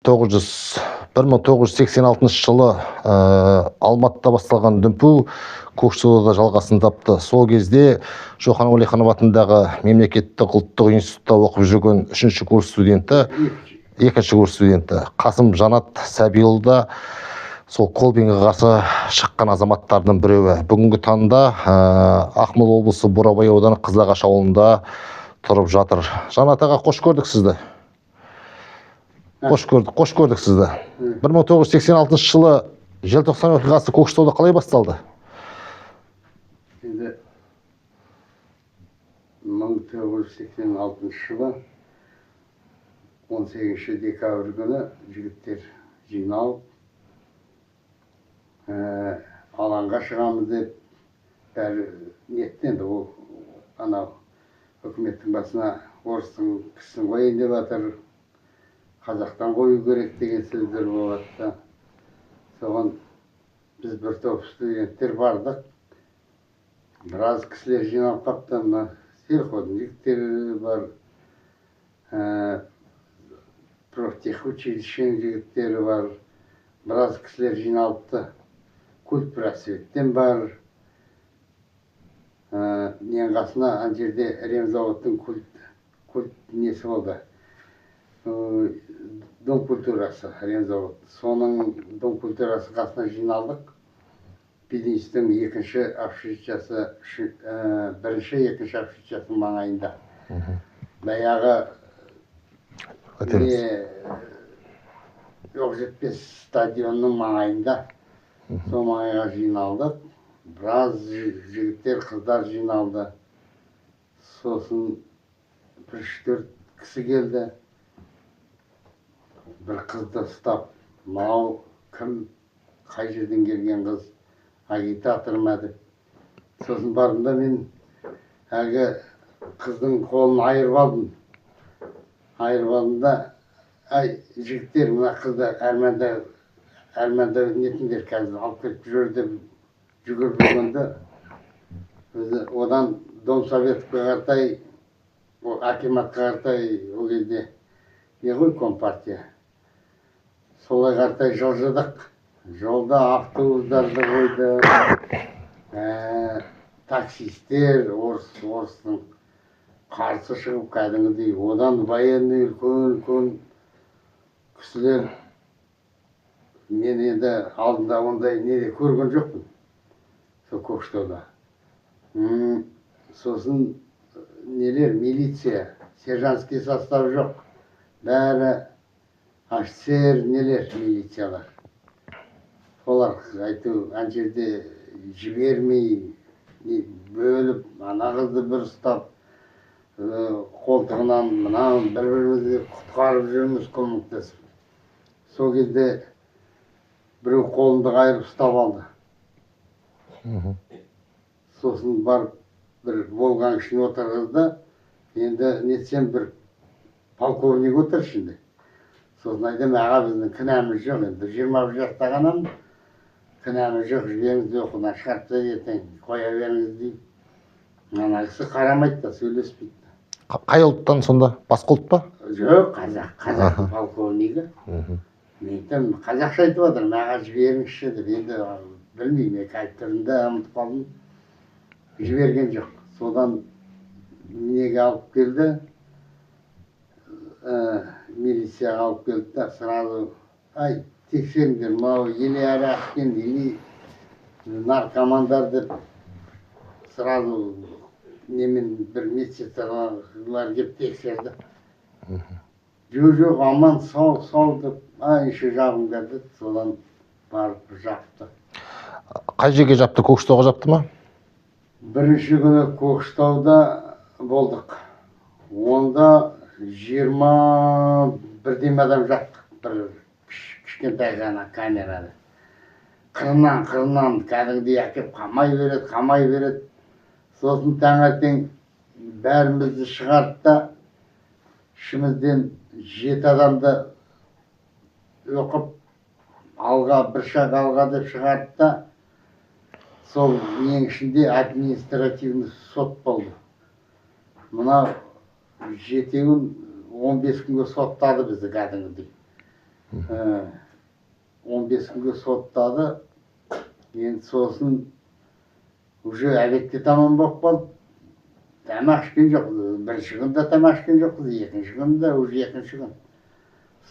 1986 жылы Алматыда басталған дүмпу Көкшетауда жалғасын тапты. Сол кезде Шоқан Уәлиханов атындағы мемлекеттік ұлттық институтта оқып жүрген екінші курс студенті Қасым Жанат Сәбиұлы да сол Колбинге қарсы шыққан азаматтардың біреуі. Бүгінгі таңда Ақмола облысы Бурабай ауданы Қызылағаш ауылында тұрып жатыр. Жанат аға, қош көрдік сізді. Қош көрдік сізді. 1986 жылы желтоқсан оқиғасы Көкшетауда қалай басталды? Енді 1986 жылы 18 декабрь күні жігіттер жиналып алаңға шығамыз деп бәрі ниеттенді. Ол анау үкіметтің басына орыстың кісісін қояйын деп жатыр, қазақтан қою керек деген сөздер болады. Соған біз бір топ студенттер бардық. Біраз кісілер жиналып қапты. Мына сельхоздың жігіттері бар, профтехучилищенің жігіттері бар. Біраз кісілер жиналыпты. Культ просветтен бар. Нең қасына ана жерде ремзаводтың культ несі болды. Дом культурасы, ремзавод. Соның дом культурасы қасына жиналдық. Бизнестің екінші общежитиясы, бірінші, екінші общежитиясының маңайында. Баяғы Оқжетпес стадионның маңайында. Сол маңайға жиналдық. Біраз жігіттер, қыздар жиналды. Сосын 3-4 кісі келді. Бір қызды ұстап, мынау кім, қай жерден келген қыз, агитатор ма деп. Сосын бардым да мен әлгі қыздың қолын айырып алдым. Айырып алдым да, ай, жігіттер, мына қызды әрмәнді нетіңдер қазір алып кетіп жүр деп жүгіріп жүргенде, одан Домсоветке қаратай, акиматқа қаратай ол кезде не ғой компартия. Солай қаратай жылжыдық. Жолда автобустарды қойды. Таксистер, орыстың қарсы шығып кәдімгідей. Одан военный үлкен кісілер. Мен енді алдында ондай неде көрген жоқпын. Сол Көкшетауда. Сосын нелер, милиция, сержантский состав жоқ. Бәрі офицер, нелер, милициялар. Олар айту, ана жерде жібермей, бөліп, ана қызды бір ұстап, қолтығынан мынау бір-бірімізді құтқарып жүрміз көмектесіп. Сол кезде біреу қолымды қайырып ұстап алды. Сосын барып бір болған үшін отырғызды. Енді нетсем бір полковник отыр ішінде. Сосын айтам, аға біздің кінәміз жоқ. Енді 21 жаста ғанамын. Кінәміз жоқ, жіберіңіз оқудан шығарып ертең қоя беріңіз дейді. Ана кісі қарамайды да, сөйлеспейді. Қай ұлттан сонда? Басқа ұлт па? Жоқ, қазақ полковнигі. Мен айтам, қазақша айтып отыр, аға жіберіңізші деп. Енді білмеймін, айтып тұрында ұмытып қалдым. Жіберген жоқ. Содан неге алып келді, милицияға алып келді да, сразу, ай, тексеріңдер, мынау или арақ-пен, или наркомандар деп, сразу немен бір медсестрлар келіп тексерді. Жоқ, аман, сау деп, еще жағым келді, содан барып жапты. Қай жерге жапты? Көкшетауға жапты ма? Бірінші күні Көкшетауда болдық. Онда 21 адам жаттық. Бір кішкентай ғана камерада. Қырынан кәдімгідей әкеп қамай береді. Сосын таңертең бәрімізді шығарды да, ішімізден 7 адамды оқып, бір шақ алға деп шығарды да, сол ең ішінде административный сот болды. Мына 7-ін 15 күнге соттады бізді кәдімгідей. 15 күнге соттады. Енді сосын уже әлекте тамам болып қалды. Тамақ ішкен жоқ. Бірінші күнде тамақ ішкен жоқпыз, екінші күнде уже екінші күн.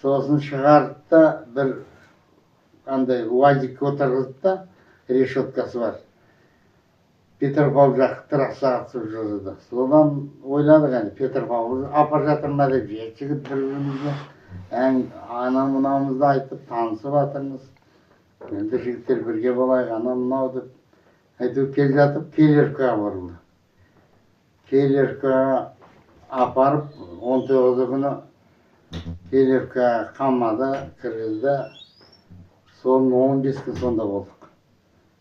Сосын шығарды да бір андай уазикке отырғызды да, решеткасы бар. Петропавл жақ трассаға түсіп жүрді. Содан ойладық енді Петропавл апарып жатыр ма деп жігіт бір-бірімізге анау мынауымызды айтып танысып жатырмыз. Енді жігіттер бірге болайық, анау мынау деп әйтеуір келе жатып Келеркаға бұрылды. Келеркаға апарып 19 күні Келеркаға қамады, кіргізді. Соның 15 күн сонда болдық.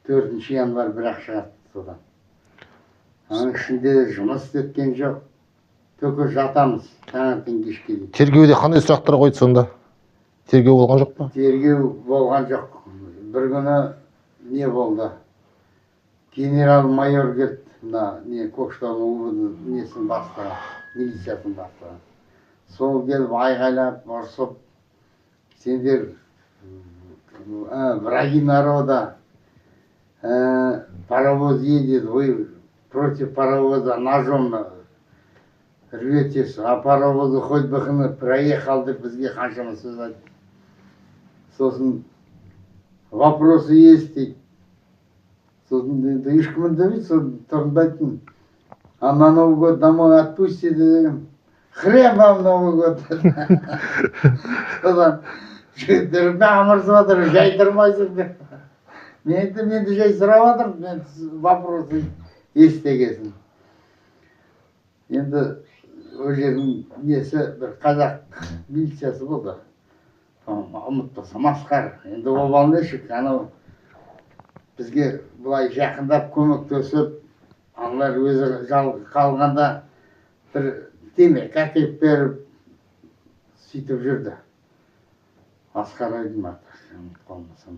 4 январь бір-ақ шығады содан. Оның ішінде жұмыс істеткен жоқ. Төке жатамыз таңертең кешке дейін. Тергеуде қандай сұрақтар қойды сонда? Тергеу болған жоқ па? Тергеу болған жоқ. Бір күні не болды? Генерал-майор келді, мына не Көкшетаудың несін бастаған, милициясын бастаған. Сол келіп айғайлап, ұрсып, сендер враги народа, паровоз едет, вы против паровоза ножом рветесь, а паровозы хоть бы проехал деп бізге қаншама сөз айтты. Сосын вопросы есть дейді. Сосын ешкім үндемейді, сосын тұрып айттым. А на Новый год домой отпустите деген. Хрен вам Новый год. Содан жігіттер мағымырсып жатыр, жай тұрмайсың деп. Мен де жай сұрап жатырмын, мен вопросы естегесін. Енді ол жердің несі бір қазақ милициясы болды. Ұмытпаса масқар. Енді обал нешік, анау бізге бұлай жақындап көмектесіп, аналар өзі жалғыз қалғанда бір темекі әкеліп беріп сөйтіп жүрді. Асқар Айдын аты, қалмасам.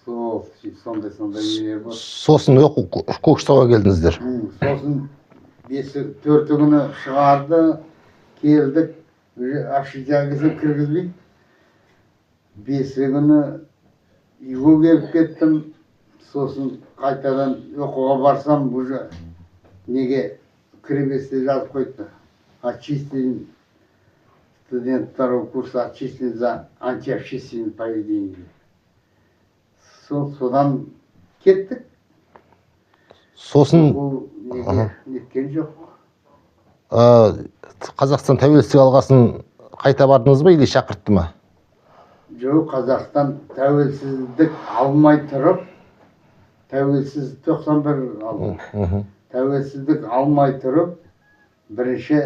Сондай нелер болды. Сосын Көкшетауға келдіңіздер. Сосын 4 күні шығарды, келдік, общежитиеге кіргізбейді. 5 күні үйге келіп кеттім. Сосын қайтадан оқуға барсам, уже неге кіребесте жазып қойды. Отчислен студент 2-го курса, отчислен за антиобщественное поведение. Содан кеттік. Сосын неткен жоқ. Қазақстан тәуелсіздік алғасын қайта бардыңыз ба, или шақыртты ма? Жоқ, Қазақстан тәуелсіздік алмай тұрып, тәуелсіз 91 алды. Тәуелсіздік алмай тұрып, бірінші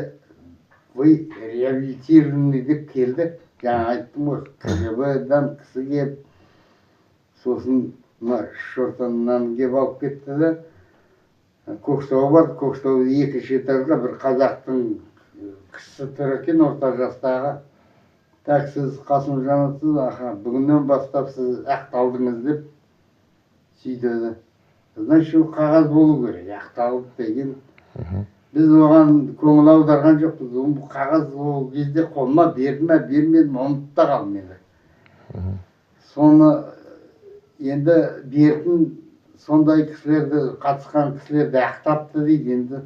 вы реабилитированный деп келді. Жаңа айттым ғой, КГБ-дан кісі келіп, сосын шортаннан келіп алып кетті де, Көкшетауға барды. Көкшетауда 2-ші этажда бір қазақтың кісі тұр екен, орта жастағы. Так, сіз Қасым Жанатсыз, бүгіннен бастап сіз ақталдыңыз деп сөйтеді. Значит, қағаз болу керек, ақталып деген. Біз оған көңіл аударған жоқпыз. Бұл қағаз ол кезде қолыма берді ме, бермедім, ұмытып та қалдым енді. Соны енді бертін сондай кісілерді, қатысқан кісілерді ақтапты дейді енді.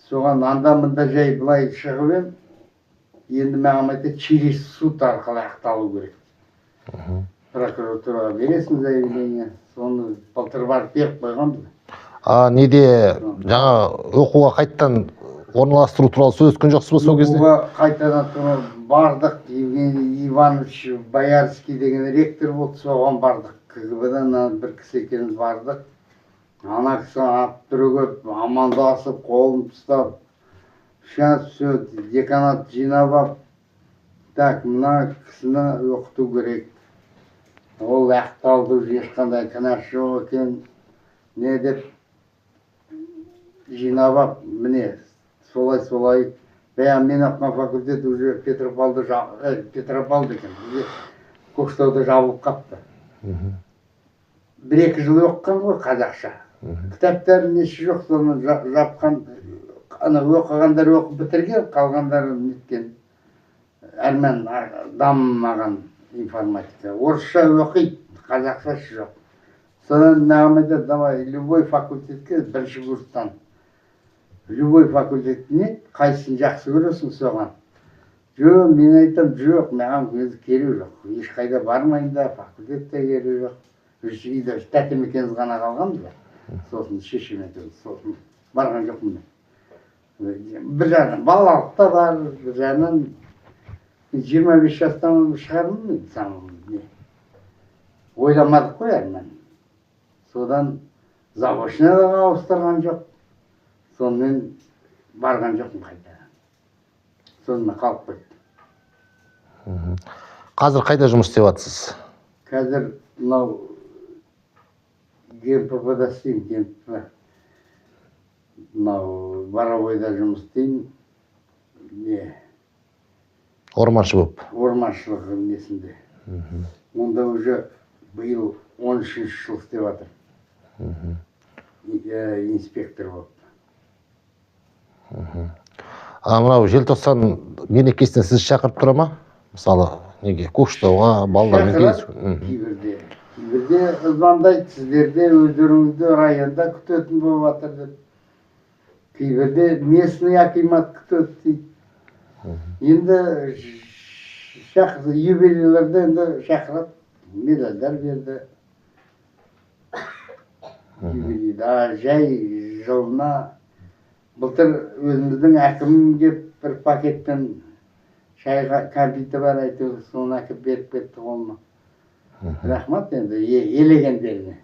Соған анда-мында жай былай шығып ем, енді маған айтты, через суд арқылы ақталу керек. Прокуратураға бересің заявление, соны былтыр барып беріп қойғанбыз. Неде жаңа оқуға қайттан орналастыру туралы сөз өткен жоқсыз ба сол кезде? Оқуға қайтадан бардық, Евгений Иванович Боярский деген ректор болды, соған бардық. КГБ-дан бір кісі екеніміз бардық. Ана кісі ап түрегеп, амандасып, қолын ұстап, сейчас все, деканат жинап ап, так, мына кісіні оқыту керек. Ол ақталды, ешқандай кінәсі жоқ екен. Не деп жинап ап, міне, солай. Мен оқыған факультет уже Петропавлда екен, Көкшетауда жабылып қапты. 1-2 жыл оқыған ғой қазақша. Кітаптар несі жоқ, соны жапқан, оқығандар оқып бітірген, қалғандары неткен. әрмен дамымаған информатика. Орысша оқиды, қазақшасы жоқ. Содан маған айтады, давай любой факультетке бірінші курстан. Любой факультетіне қайсысын жақсы көресің соған. Жоқ, мен айтам, жоқ, маған өзі керегі жоқ. Ешқайда бармайын да, факультетте керегі жоқ. Үйде тәтем екеуміз ғана қалғанбыз ба. Сосын шешем екеуміз, сосын барған жоқпын мен. Бір жағынан балалық та бар, бір жағынан 25 жастан шығармын мен. Ойламадық қой әрмен. Содан заочныйға ауыстырған жоқ. Сонымен барған жоқпын қайта. Сонымен қалып қойды. Қазір қайда жұмыс істеп жатсыз? Қазір мынау ГМПП-да істеймін, ГМПП. Мынау Боровойда жұмыс істеймін. Орманшы болып. Орманшылық несінде. Онда уже биыл 13-ші жыл істеп жатыр. Инспектор болып. Мынау желтоқсан мерекесіне сіз шақырып тұра ма? Мысалы, неге? Көкшетауға, балалармен кездесу. Кейбірде звондайды, сіздерде өздеріңізді районда күтетін болып жатыр деп. Кейбірде местный акимат күтеді дейді. Енді юбилейлерді енді шақырады, медальдар берді. Юбилейда жай жылына былтыр өзіміздің әкімім кеп бір пакеттен шайға кәмпиті бар әйтеуір, соны әкеп беріп кетті қолыма. Рахмат енді елегендеріне.